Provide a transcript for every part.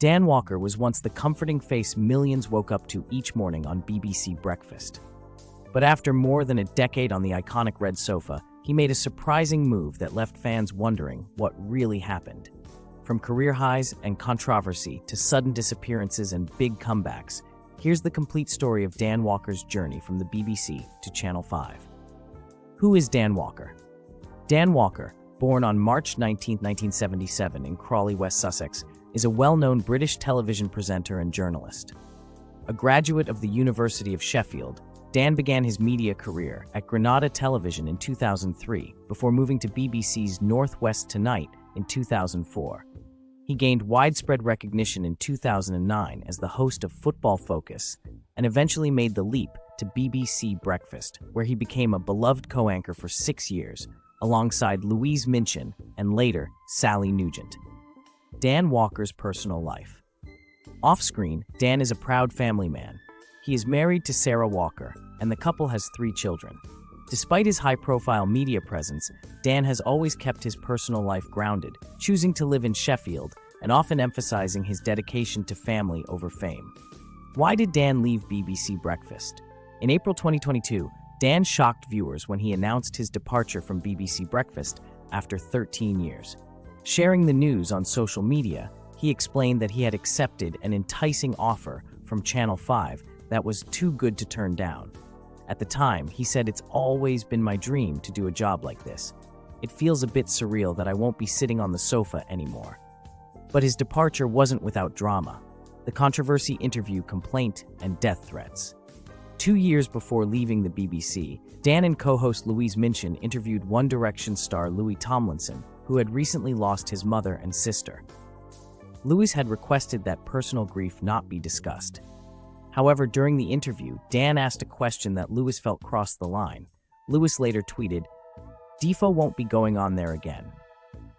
Dan Walker was once the comforting face millions woke up to each morning on BBC Breakfast. But after more than a decade on the iconic red sofa, he made a surprising move that left fans wondering what really happened. From career highs and controversy to sudden disappearances and big comebacks, here's the complete story of Dan Walker's journey from the BBC to Channel 5. Who is Dan Walker? Dan Walker, born on March 19, 1977 in Crawley, West Sussex, is a well-known British television presenter and journalist. A graduate of the University of Sheffield, Dan began his media career at Granada Television in 2003 before moving to BBC's North West Tonight in 2004. He gained widespread recognition in 2009 as the host of Football Focus and eventually made the leap to BBC Breakfast, where he became a beloved co-anchor for 6 years, alongside Louise Minchin and later Sally Nugent. Dan Walker's personal life. Off-screen, Dan is a proud family man. He is married to Sarah Walker, and the couple has 3 children. Despite his high-profile media presence, Dan has always kept his personal life grounded, choosing to live in Sheffield and often emphasizing his dedication to family over fame. Why did Dan leave BBC Breakfast? In April 2022, Dan shocked viewers when he announced his departure from BBC Breakfast after 13 years. Sharing the news on social media, he explained that he had accepted an enticing offer from Channel 5 that was too good to turn down. At the time, he said, "It's always been my dream to do a job like this. It feels a bit surreal that I won't be sitting on the sofa anymore." But his departure wasn't without drama. The controversy interview, complaint, and death threats. 2 years before leaving the BBC, Dan and co-host Louise Minchin interviewed One Direction star Louis Tomlinson, who had recently lost his mother and sister. Louis had requested that personal grief not be discussed. However, during the interview, Dan asked a question that Louis felt crossed the line. Louis later tweeted, "Defo won't be going on there again.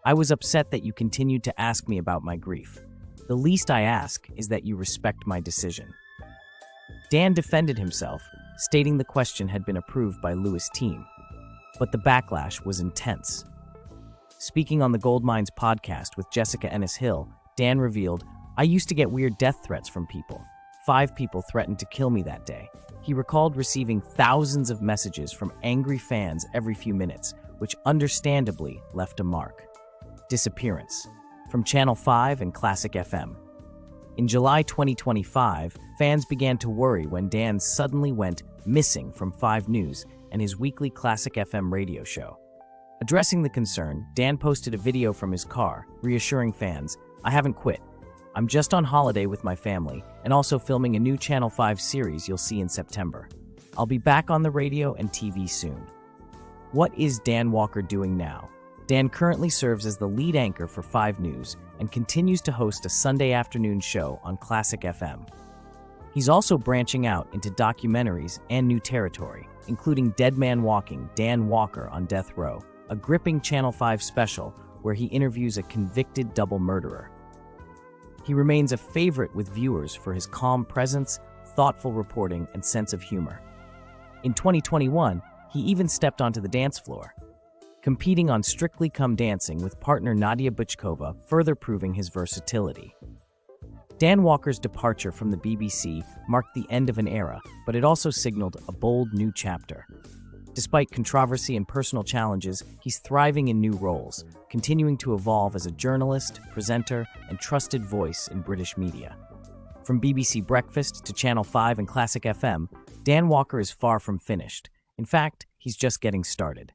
I was upset that you continued to ask me about my grief. The least I ask is that you respect my decision." Dan defended himself, stating the question had been approved by Louis' team. But the backlash was intense. Speaking on the Goldmines podcast with Jessica Ennis-Hill, Dan revealed, "I used to get weird death threats from people. 5 people threatened to kill me that day." He recalled receiving thousands of messages from angry fans every few minutes, which understandably left a mark. Disappearance. From Channel 5 and Classic FM. In July 2025, fans began to worry when Dan suddenly went missing from 5 News and his weekly Classic FM radio show. Addressing the concern, Dan posted a video from his car, reassuring fans, "I haven't quit. I'm just on holiday with my family and also filming a new Channel 5 series you'll see in September. I'll be back on the radio and TV soon." What is Dan Walker doing now? Dan currently serves as the lead anchor for 5 News and continues to host a Sunday afternoon show on Classic FM. He's also branching out into documentaries and new territory, including Dead Man Walking, Dan Walker on Death Row, a gripping Channel 5 special where he interviews a convicted double murderer. He remains a favorite with viewers for his calm presence, thoughtful reporting, and sense of humor. In 2021, he even stepped onto the dance floor, competing on Strictly Come Dancing with partner Nadia Buchkova, further proving his versatility. Dan Walker's departure from the BBC marked the end of an era, but it also signaled a bold new chapter. Despite controversy and personal challenges, he's thriving in new roles, continuing to evolve as a journalist, presenter, and trusted voice in British media. From BBC Breakfast to Channel 5 and Classic FM, Dan Walker is far from finished. In fact, he's just getting started.